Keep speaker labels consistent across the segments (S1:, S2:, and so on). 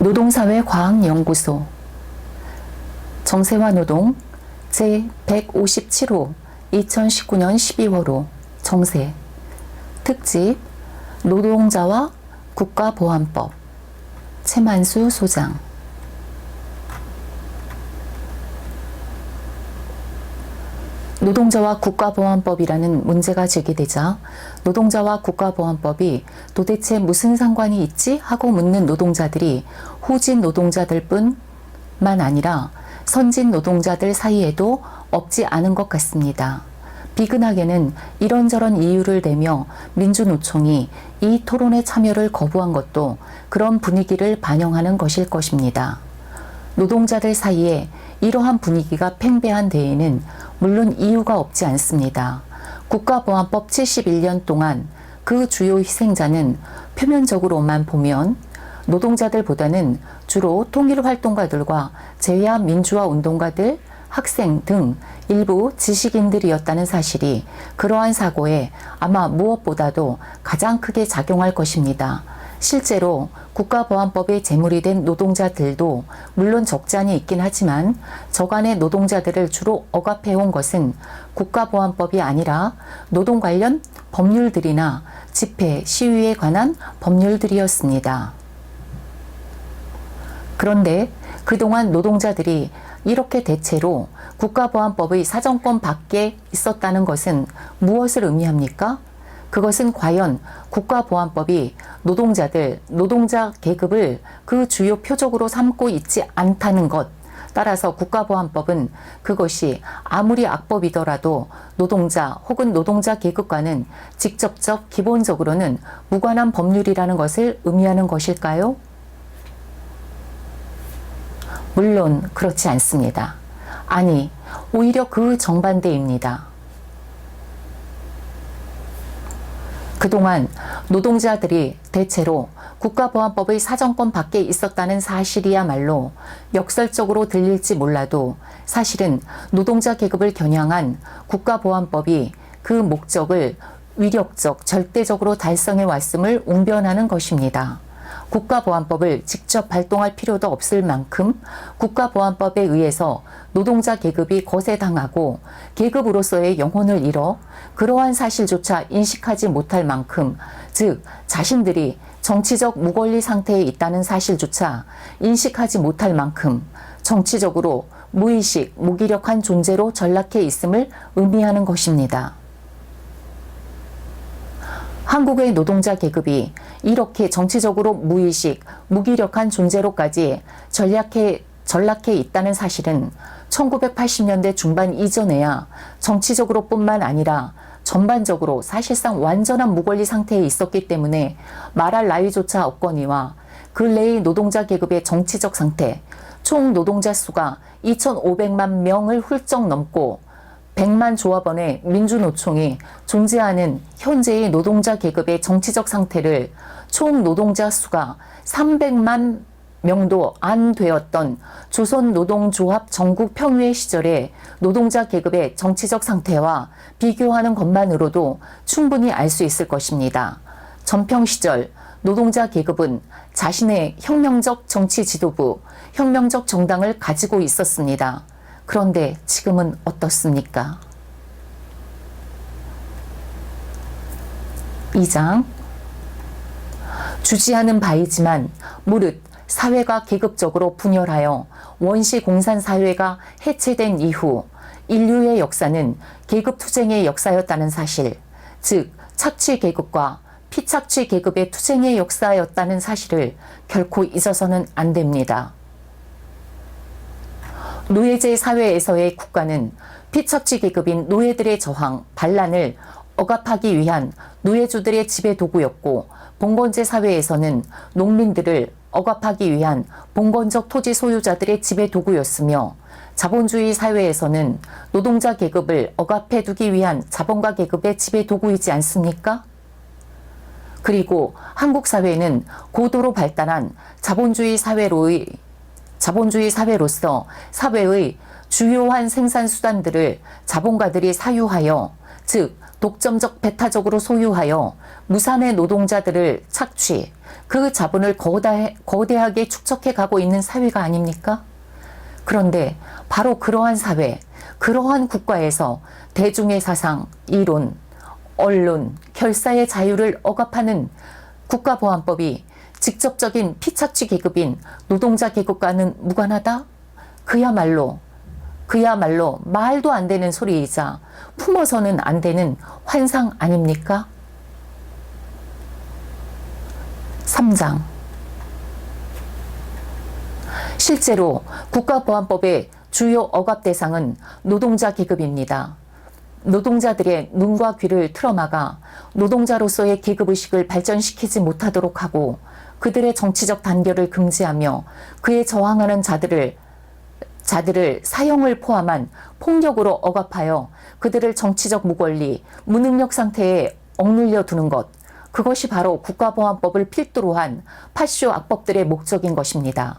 S1: 노동사회과학연구소 정세화 노동 제157호 2019년 12월호 정세 특집 노동자와 국가보안법 최만수 소장. 노동자와 국가보안법이라는 문제가 제기되자 노동자와 국가보안법이 도대체 무슨 상관이 있지? 하고 묻는 노동자들이 후진 노동자들 뿐만 아니라 선진 노동자들 사이에도 없지 않은 것 같습니다. 비근하게는 이런저런 이유를 대며 민주노총이 이 토론에 참여를 거부한 것도 그런 분위기를 반영하는 것일 것입니다. 노동자들 사이에 이러한 분위기가 팽배한 데에는 물론 이유가 없지 않습니다. 국가보안법 71년 동안 그 주요 희생자는 표면적으로만 보면 노동자들보다는 주로 통일활동가들과 제야 민주화 운동가들, 학생 등 일부 지식인들이었다는 사실이 그러한 사고에 아마 무엇보다도 가장 크게 작용할 것입니다. 실제로 국가보안법의 제물이 된 노동자들도 물론 적지 않이 있긴 하지만 저간의 노동자들을 주로 억압해온 것은 국가보안법이 아니라 노동 관련 법률들이나 집회, 시위에 관한 법률들이었습니다. 그런데 그동안 노동자들이 이렇게 대체로 국가보안법의 사정권 밖에 있었다는 것은 무엇을 의미합니까? 그것은 과연 국가보안법이 노동자들, 노동자 계급을 그 주요 표적으로 삼고 있지 않다는 것. 따라서 국가보안법은 그것이 아무리 악법이더라도 노동자 혹은 노동자 계급과는 직접적 기본적으로는 무관한 법률이라는 것을 의미하는 것일까요? 물론 그렇지 않습니다. 아니, 오히려 그 정반대입니다. 그동안 노동자들이 대체로 국가보안법의 사정권 밖에 있었다는 사실이야말로 역설적으로 들릴지 몰라도 사실은 노동자 계급을 겨냥한 국가보안법이 그 목적을 위력적, 절대적으로 달성해 왔음을 웅변하는 것입니다. 국가보안법을 직접 발동할 필요도 없을 만큼 국가보안법에 의해서 노동자 계급이 거세당하고 계급으로서의 영혼을 잃어 그러한 사실조차 인식하지 못할 만큼, 즉 자신들이 정치적 무권리 상태에 있다는 사실조차 인식하지 못할 만큼 정치적으로 무의식, 무기력한 존재로 전락해 있음을 의미하는 것입니다. 한국의 노동자 계급이 이렇게 정치적으로 무의식, 무기력한 존재로까지 전락해 있다는 사실은 1980년대 중반 이전에야 정치적으로 뿐만 아니라 전반적으로 사실상 완전한 무권리 상태에 있었기 때문에 말할 나위조차 없거니와 근래의 노동자 계급의 정치적 상태, 총 노동자 수가 2,500만 명을 훌쩍 넘고 100만 조합원의 민주노총이 존재하는 현재의 노동자 계급의 정치적 상태를 총 노동자 수가 300만 명도 안 되었던 조선노동조합 전국 평의회 시절의 노동자 계급의 정치적 상태와 비교하는 것만으로도 충분히 알 수 있을 것입니다. 전평 시절 노동자 계급은 자신의 혁명적 정치 지도부, 혁명적 정당을 가지고 있었습니다. 그런데 지금은 어떻습니까? 2장 주지하는 바이지만 무릇 사회가 계급적으로 분열하여 원시 공산사회가 해체된 이후 인류의 역사는 계급투쟁의 역사였다는 사실, 즉 착취계급과 피착취계급의 투쟁의 역사였다는 사실을 결코 잊어서는 안 됩니다. 노예제 사회에서의 국가는 피착취 계급인 노예들의 저항, 반란을 억압하기 위한 노예주들의 지배 도구였고, 봉건제 사회에서는 농민들을 억압하기 위한 봉건적 토지 소유자들의 지배 도구였으며, 자본주의 사회에서는 노동자 계급을 억압해 두기 위한 자본가 계급의 지배 도구이지 않습니까? 그리고 한국 사회는 고도로 발달한 자본주의 사회로서 사회의 주요한 생산수단들을 자본가들이 사유하여, 즉 독점적 배타적으로 소유하여 무산의 노동자들을 착취, 그 자본을 거대하게 축적해 가고 있는 사회가 아닙니까? 그런데 바로 그러한 사회, 그러한 국가에서 대중의 사상, 이론, 언론, 결사의 자유를 억압하는 국가보안법이 직접적인 피착취 계급인 노동자 계급과는 무관하다? 그야말로 말도 안 되는 소리이자 품어서는 안 되는 환상 아닙니까? 3장. 실제로 국가보안법의 주요 억압 대상은 노동자 계급입니다. 노동자들의 눈과 귀를 틀어막아 노동자로서의 계급의식을 발전시키지 못하도록 하고 그들의 정치적 단결을 금지하며 그에 저항하는 자들을 사형을 포함한 폭력으로 억압하여 그들을 정치적 무권리, 무능력 상태에 억눌려 두는 것, 그것이 바로 국가보안법을 필두로 한 파쇼 악법들의 목적인 것입니다.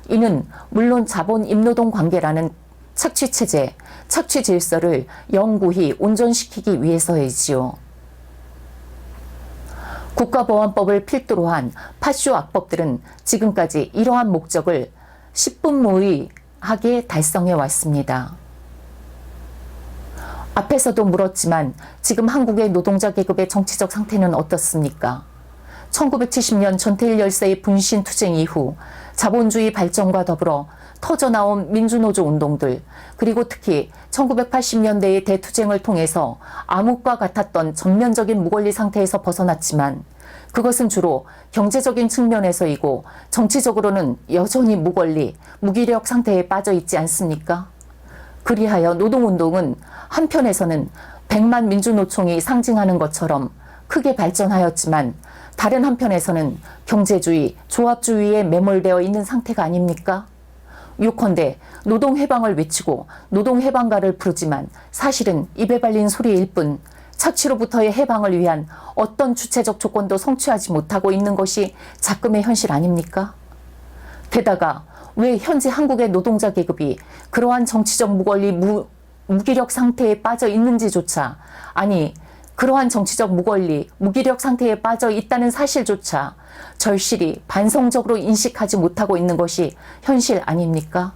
S1: 이는 물론 자본 임노동 관계라는 착취체제, 착취 질서를 영구히 온전시키기 위해서이지요. 국가보안법을 필두로 한 파쇼 악법들은 지금까지 이러한 목적을 10분무의하게 달성해 왔습니다. 앞에서도 물었지만 지금 한국의 노동자 계급의 정치적 상태는 어떻습니까? 1970년 전태일 열사의 분신투쟁 이후 자본주의 발전과 더불어 터져나온 민주노조 운동들, 그리고 특히 1980년대의 대투쟁을 통해서 암흑과 같았던 전면적인 무권리 상태에서 벗어났지만 그것은 주로 경제적인 측면에서이고 정치적으로는 여전히 무권리, 무기력 상태에 빠져 있지 않습니까? 그리하여 노동운동은 한편에서는 100만 민주노총이 상징하는 것처럼 크게 발전하였지만 다른 한편에서는 경제주의, 조합주의에 매몰되어 있는 상태가 아닙니까? 요컨대 노동해방을 외치고 노동해방가를 부르지만 사실은 입에 발린 소리일 뿐 착취로부터의 해방을 위한 어떤 주체적 조건도 성취하지 못하고 있는 것이 작금의 현실 아닙니까? 게다가 왜 현재 한국의 노동자 계급이 그러한 정치적 무권리, 무기력 상태에 빠져 있는지조차, 아니 그러한 정치적 무권리, 무기력 상태에 빠져 있다는 사실조차 절실히 반성적으로 인식하지 못하고 있는 것이 현실 아닙니까?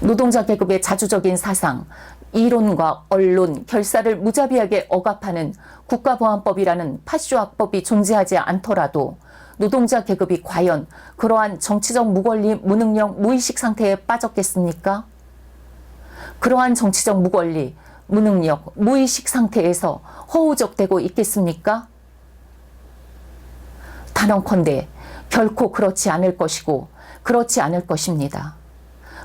S1: 노동자 계급의 자주적인 사상, 이론과 언론, 결사를 무자비하게 억압하는 국가보안법이라는 파쇼악법이 존재하지 않더라도 노동자 계급이 과연 그러한 정치적 무권리, 무능력, 무의식 상태에 빠졌겠습니까? 그러한 정치적 무권리, 무능력, 무의식 상태에서 허우적대고 있겠습니까? 단언컨대 결코 그렇지 않을 것이고 그렇지 않을 것입니다.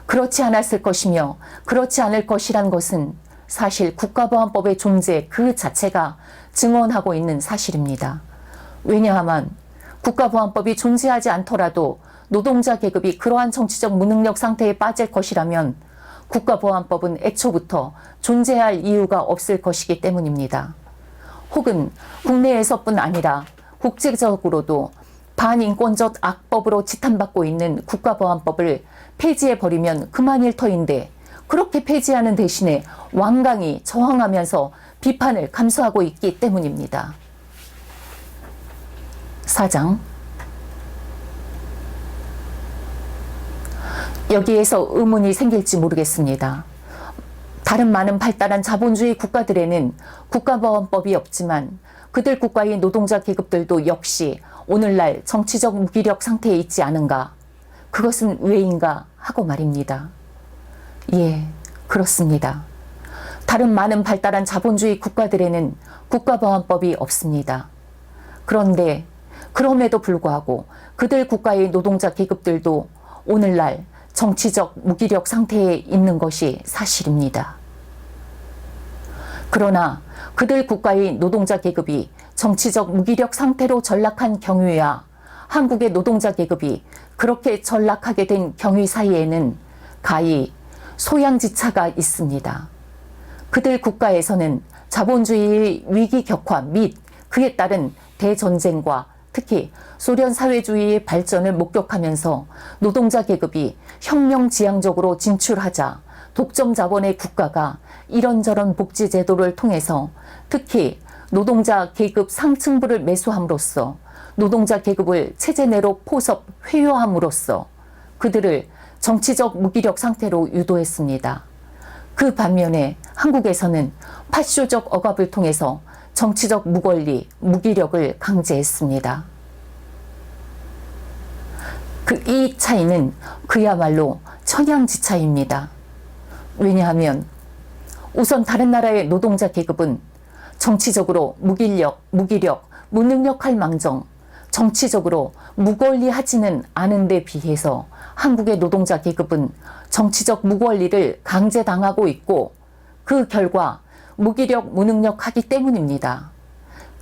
S1: 그렇지 않았을 것이며 그렇지 않을 것이란 것은 사실 국가보안법의 존재 그 자체가 증언하고 있는 사실입니다. 왜냐하면 국가보안법이 존재하지 않더라도 노동자 계급이 그러한 정치적 무능력 상태에 빠질 것이라면 국가보안법은 애초부터 존재할 이유가 없을 것이기 때문입니다. 혹은 국내에서뿐 아니라 국제적으로도 반인권적 악법으로 지탄받고 있는 국가보안법을 폐지해버리면 그만일 터인데 그렇게 폐지하는 대신에 완강히 저항하면서 비판을 감수하고 있기 때문입니다. 4장. 여기에서 의문이 생길지 모르겠습니다. 다른 많은 발달한 자본주의 국가들에는 국가보안법이 없지만 그들 국가의 노동자 계급들도 역시 오늘날 정치적 무기력 상태에 있지 않은가? 그것은 왜인가 하고 말입니다. 예, 그렇습니다. 다른 많은 발달한 자본주의 국가들에는 국가보안법이 없습니다. 그런데 그럼에도 불구하고 그들 국가의 노동자 계급들도 오늘날 정치적 무기력 상태에 있는 것이 사실입니다. 그러나 그들 국가의 노동자 계급이 정치적 무기력 상태로 전락한 경위와 한국의 노동자 계급이 그렇게 전락하게 된 경위 사이에는 가히 소양지차가 있습니다. 그들 국가에서는 자본주의의 위기 격화 및 그에 따른 대전쟁과 특히 소련 사회주의의 발전을 목격하면서 노동자 계급이 혁명지향적으로 진출하자 독점 자본의 국가가 이런저런 복지 제도를 통해서 특히 노동자 계급 상층부를 매수함으로써 노동자 계급을 체제 내로 포섭 회유함으로써 그들을 정치적 무기력 상태로 유도했습니다. 그 반면에 한국에서는 파쇼적 억압을 통해서 정치적 무권리, 무기력을 강제했습니다. 이 차이는 그야말로 천양지차입니다. 왜냐하면 우선 다른 나라의 노동자 계급은 정치적으로 무기력, 무능력할 망정 정치적으로 무권리하지는 않은 데 비해서 한국의 노동자 계급은 정치적 무권리를 강제당하고 있고 그 결과 무기력, 무능력하기 때문입니다.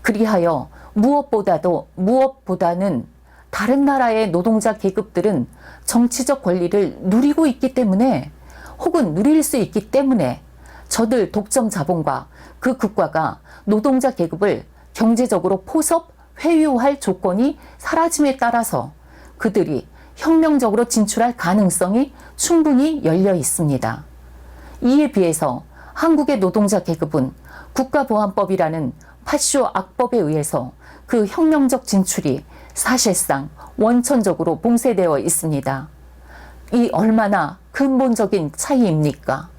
S1: 그리하여 무엇보다는 다른 나라의 노동자 계급들은 정치적 권리를 누리고 있기 때문에 혹은 누릴 수 있기 때문에 저들 독점 자본과 그 국가가 노동자 계급을 경제적으로 포섭, 회유할 조건이 사라짐에 따라서 그들이 혁명적으로 진출할 가능성이 충분히 열려 있습니다. 이에 비해서 한국의 노동자 계급은 국가보안법이라는 파쇼 악법에 의해서 그 혁명적 진출이 사실상 원천적으로 봉쇄되어 있습니다. 이 얼마나 근본적인 차이입니까?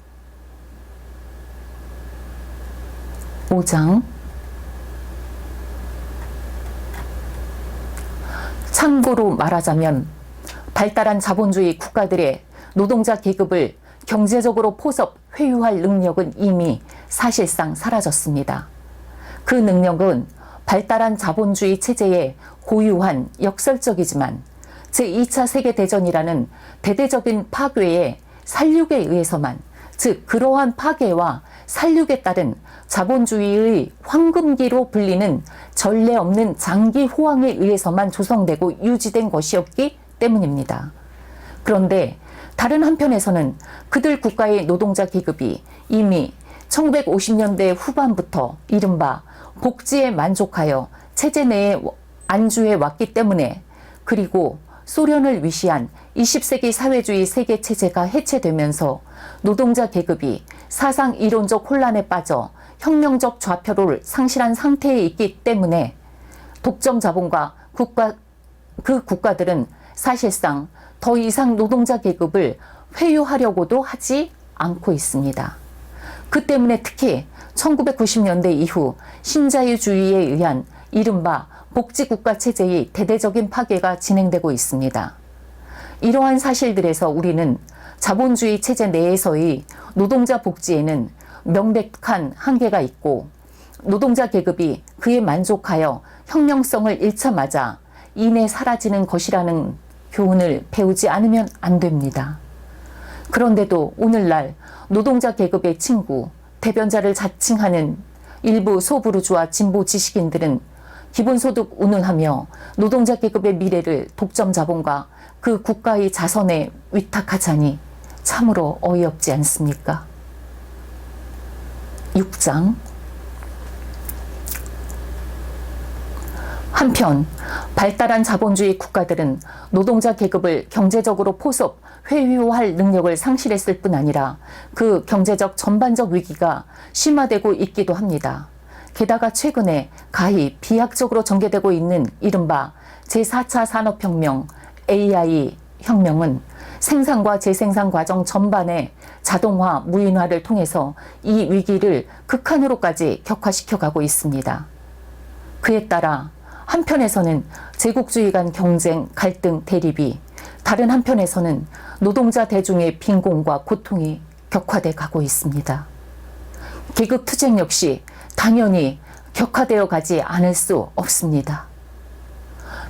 S1: 5장 참고로 말하자면 발달한 자본주의 국가들의 노동자 계급을 경제적으로 포섭, 회유할 능력은 이미 사실상 사라졌습니다. 그 능력은 발달한 자본주의 체제의 고유한 역설적이지만 제2차 세계대전이라는 대대적인 파괴의 살육에 의해서만, 즉 그러한 파괴와 살육에 따른 자본주의의 황금기로 불리는 전례 없는 장기 호황에 의해서만 조성되고 유지된 것이었기 때문입니다. 그런데 다른 한편에서는 그들 국가의 노동자 계급이 이미 1950년대 후반부터 이른바 복지에 만족하여 체제 내에 안주해 왔기 때문에, 그리고 소련을 위시한 20세기 사회주의 세계 체제가 해체되면서 노동자 계급이 사상 이론적 혼란에 빠져 혁명적 좌표를 상실한 상태에 있기 때문에 독점 자본과 그 국가들은 사실상 더 이상 노동자 계급을 회유하려고도 하지 않고 있습니다. 그 때문에 특히 1990년대 이후 신자유주의에 의한 이른바 복지국가 체제의 대대적인 파괴가 진행되고 있습니다. 이러한 사실들에서 우리는 자본주의 체제 내에서의 노동자 복지에는 명백한 한계가 있고 노동자 계급이 그에 만족하여 혁명성을 잃자마자 이내 사라지는 것이라는 교훈을 배우지 않으면 안 됩니다. 그런데도 오늘날 노동자 계급의 친구, 대변자를 자칭하는 일부 소부르주아 진보 지식인들은 기본소득 운운하며 노동자 계급의 미래를 독점 자본과 그 국가의 자선에 위탁하자니 참으로 어이없지 않습니까? 6장 한편 발달한 자본주의 국가들은 노동자 계급을 경제적으로 포섭, 회유할 능력을 상실했을 뿐 아니라 그 경제적 전반적 위기가 심화되고 있기도 합니다. 게다가 최근에 가히 비약적으로 전개되고 있는 이른바 제4차 산업혁명, AI 혁명은 생산과 재생산 과정 전반의 자동화, 무인화를 통해서 이 위기를 극한으로까지 격화시켜 가고 있습니다. 그에 따라 한편에서는 제국주의 간 경쟁, 갈등, 대립이, 다른 한편에서는 노동자 대중의 빈곤과 고통이 격화돼 가고 있습니다. 계급 투쟁 역시 당연히 격화되어 가지 않을 수 없습니다.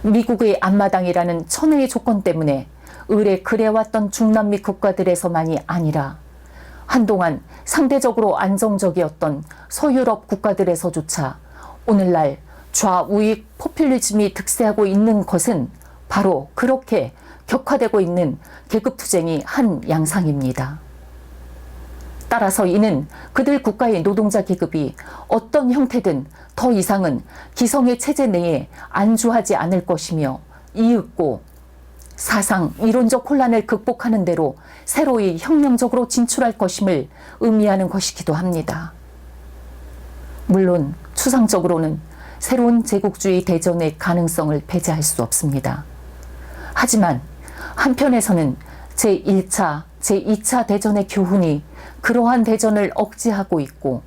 S1: 미국의 앞마당이라는 천혜의 조건 때문에 의례 그래왔던 중남미 국가들에서만이 아니라 한동안 상대적으로 안정적이었던 서유럽 국가들에서조차 오늘날 좌우익 포퓰리즘이 득세하고 있는 것은 바로 그렇게 격화되고 있는 계급투쟁이 한 양상입니다. 따라서 이는 그들 국가의 노동자 계급이 어떤 형태든 더 이상은 기성의 체제 내에 안주하지 않을 것이며 이윽고 사상 이론적 혼란을 극복하는 대로 새로이 혁명적으로 진출할 것임을 의미하는 것이기도 합니다. 물론 추상적으로는 새로운 제국주의 대전의 가능성을 배제할 수 없습니다. 하지만 한편에서는 제1차, 제2차 대전의 교훈이 그러한 대전을 억제하고 있고,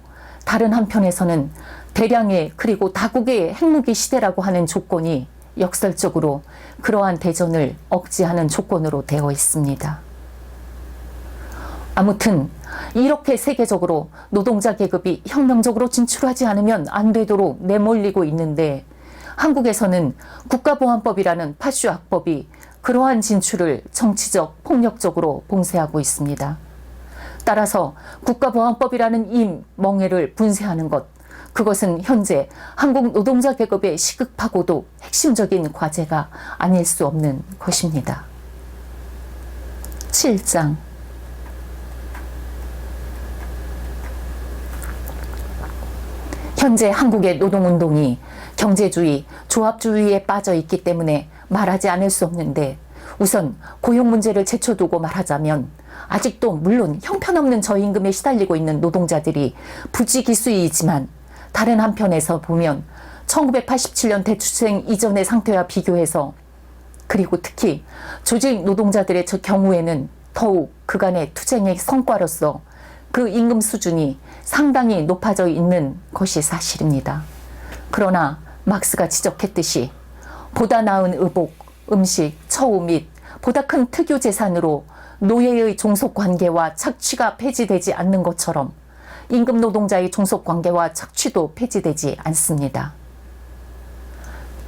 S1: 다른 한편에서는 대량의 그리고 다국의 핵무기 시대라고 하는 조건이 역설적으로 그러한 대전을 억제하는 조건으로 되어 있습니다. 아무튼 이렇게 세계적으로 노동자 계급이 혁명적으로 진출하지 않으면 안 되도록 내몰리고 있는데, 한국에서는 국가보안법이라는 파쇼 악법이 그러한 진출을 정치적, 폭력적으로 봉쇄하고 있습니다. 따라서 국가보안법이라는 이 멍해를 분쇄하는 것, 그것은 현재 한국 노동자 계급의 시급하고도 핵심적인 과제가 아닐 수 없는 것입니다. 7장. 현재 한국의 노동운동이 경제주의, 조합주의에 빠져 있기 때문에 말하지 않을 수 없는데, 우선 고용 문제를 제쳐두고 말하자면 아직도 물론 형편없는 저임금에 시달리고 있는 노동자들이 부지기수이지만, 다른 한편에서 보면 1987년 대투쟁 이전의 상태와 비교해서, 그리고 특히 조직 노동자들의 경우에는 더욱 그간의 투쟁의 성과로서 그 임금 수준이 상당히 높아져 있는 것이 사실입니다. 그러나 막스가 지적했듯이 보다 나은 의복, 음식, 처우 및 보다 큰 특유 재산으로 노예의 종속관계와 착취가 폐지되지 않는 것처럼 임금 노동자의 종속관계와 착취도 폐지되지 않습니다.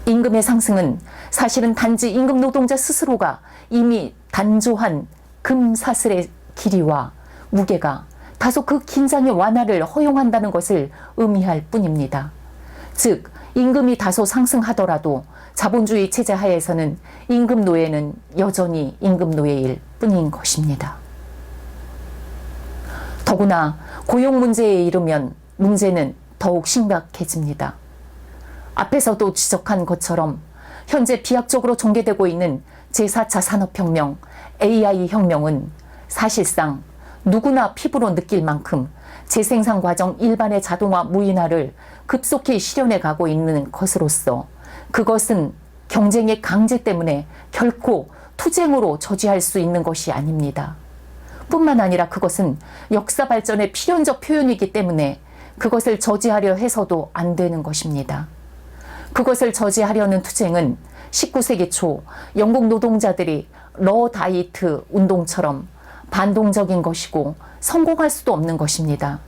S1: 임금의 상승은 사실은 단지 임금 노동자 스스로가 이미 단조한 금사슬의 길이와 무게가 다소 그 긴장의 완화를 허용한다는 것을 의미할 뿐입니다. 즉, 임금이 다소 상승하더라도 자본주의 체제 하에서는 임금 노예는 여전히 임금 노예일 뿐인 것입니다. 더구나 고용 문제에 이르면 문제는 더욱 심각해집니다. 앞에서도 지적한 것처럼 현재 비약적으로 전개되고 있는 제4차 산업혁명, AI 혁명은 사실상 누구나 피부로 느낄 만큼 재생산 과정 일반의 자동화 무인화를 급속히 실현해 가고 있는 것으로서, 그것은 경쟁의 강제 때문에 결코 투쟁으로 저지할 수 있는 것이 아닙니다. 뿐만 아니라 그것은 역사 발전의 필연적 표현이기 때문에 그것을 저지하려 해서도 안 되는 것입니다. 그것을 저지하려는 투쟁은 19세기 초 영국 노동자들이 러다이트 운동처럼 반동적인 것이고 성공할 수도 없는 것입니다.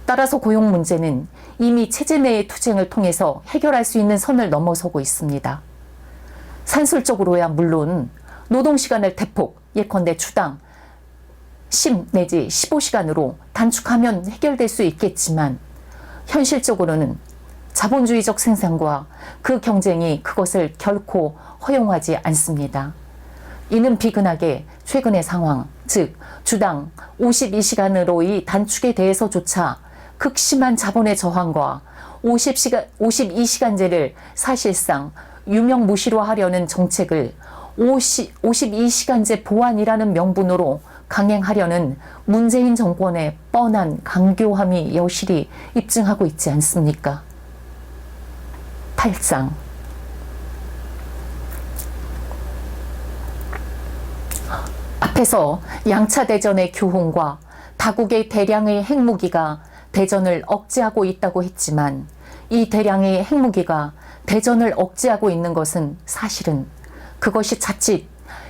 S1: 따라서 고용 문제는 이미 체제 내의 투쟁을 통해서 해결할 수 있는 선을 넘어서고 있습니다. 산술적으로야 물론 노동시간을 대폭, 예컨대 주당 10 내지 15시간으로 단축하면 해결될 수 있겠지만, 현실적으로는 자본주의적 생산과 그 경쟁이 그것을 결코 허용하지 않습니다. 이는 비근하게 최근의 상황, 즉 주당 52시간으로의 단축에 대해서조차 극심한 자본의 저항과 52시간제를 사실상 유명무실로 하려는 정책을 52시간제 보완이라는 명분으로 강행하려는 문재인 정권의 뻔한 강교함이 여실히 입증하고 있지 않습니까? 8장. 앞에서 양차 대전의 교훈과 다국의 대량의 핵무기가 대전을 억제하고 있다고 했지만, 이 대량의 핵무기가 대전을 억제하고 있는 것은 사실은 그것이 자칫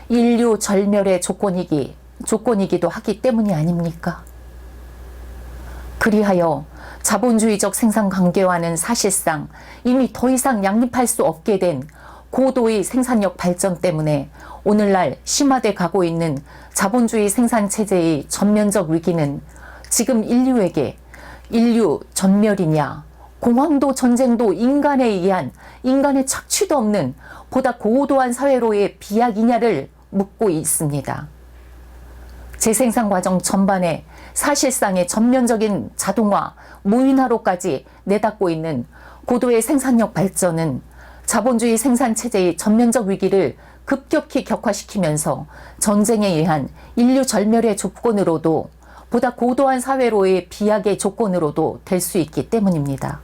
S1: 인류 절멸의 조건이기도 하기 때문이 아닙니까? 그리하여 자본주의적 생산 관계와는 사실상 이미 더 이상 양립할 수 없게 된 고도의 생산력 발전 때문에 오늘날 심화돼 가고 있는 자본주의 생산 체제의 전면적 위기는 지금 인류에게 인류 전멸이냐, 공황도 전쟁도 인간에 의한 인간의 착취도 없는 보다 고도한 사회로의 비약이냐를 묻고 있습니다. 재생산 과정 전반에 사실상의 전면적인 자동화, 무인화로까지 내닫고 있는 고도의 생산력 발전은 자본주의 생산 체제의 전면적 위기를 급격히 격화시키면서 전쟁에 의한 인류 절멸의 조건으로도 보다 고도한 사회로의 비약의 조건으로도 될 수 있기 때문입니다.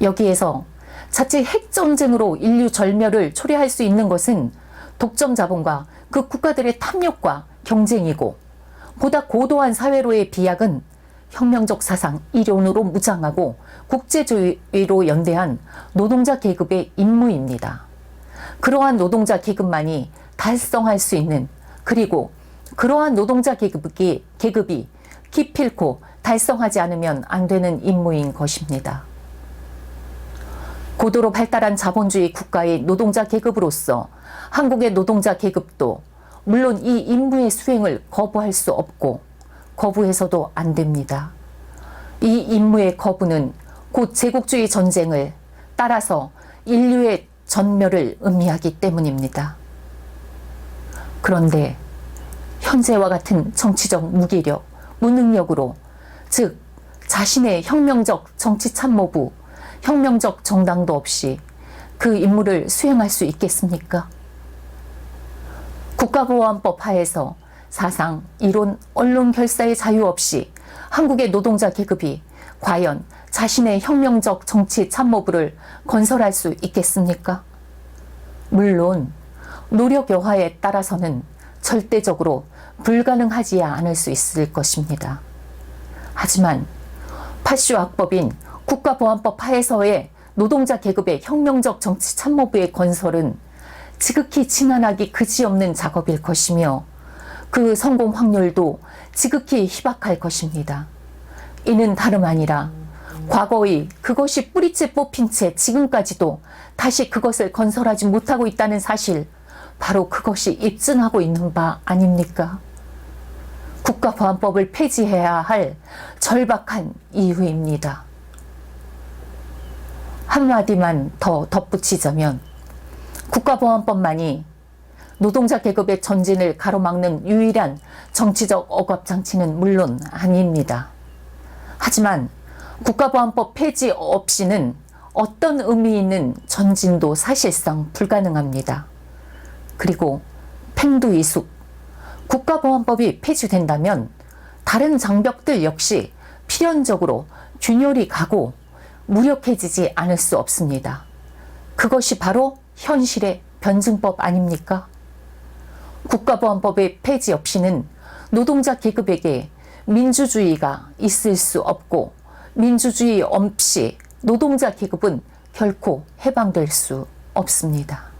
S1: 여기에서 자칫 핵전쟁으로 인류 절멸을 초래할 수 있는 것은 독점 자본과 그 국가들의 탐욕과 경쟁이고, 보다 고도한 사회로의 비약은 혁명적 사상, 이론으로 무장하고 국제주의로 연대한 노동자 계급의 임무입니다. 그러한 노동자 계급만이 달성할 수 있는, 그리고 그러한 노동자 계급이 기필코 달성하지 않으면 안 되는 임무인 것입니다. 고도로 발달한 자본주의 국가의 노동자 계급으로서 한국의 노동자 계급도 물론 이 임무의 수행을 거부할 수 없고 거부해서도 안 됩니다. 이 임무의 거부는 곧 제국주의 전쟁을, 따라서 인류의 전멸을 의미하기 때문입니다. 그런데 현재와 같은 정치적 무기력, 무능력으로, 즉 자신의 혁명적 정치참모부, 혁명적 정당도 없이 그 임무를 수행할 수 있겠습니까? 국가보안법 하에서 사상, 이론, 언론 결사의 자유 없이 한국의 노동자 계급이 과연 자신의 혁명적 정치 참모부를 건설할 수 있겠습니까? 물론 노력 여하에 따라서는 절대적으로 불가능하지 않을 수 있을 것입니다. 하지만 8조 악법인 국가보안법 하에서의 노동자 계급의 혁명적 정치 참모부의 건설은 지극히 지난하기 그지없는 작업일 것이며 그 성공 확률도 지극히 희박할 것입니다. 이는 다름 아니라 과거의 그것이 뿌리째 뽑힌 채 지금까지도 다시 그것을 건설하지 못하고 있다는 사실, 바로 그것이 입증하고 있는 바 아닙니까? 국가보안법을 폐지해야 할 절박한 이유입니다. 한마디만 더 덧붙이자면 국가보안법만이 노동자 계급의 전진을 가로막는 유일한 정치적 억압장치는 물론 아닙니다. 하지만 국가보안법 폐지 없이는 어떤 의미 있는 전진도 사실상 불가능합니다. 그리고 팽두이숙, 국가보안법이 폐지된다면 다른 장벽들 역시 필연적으로 균열이 가고 무력해지지 않을 수 없습니다. 그것이 바로 현실의 변증법 아닙니까? 국가보안법의 폐지 없이는 노동자 계급에게 민주주의가 있을 수 없고, 민주주의 없이 노동자 계급은 결코 해방될 수 없습니다.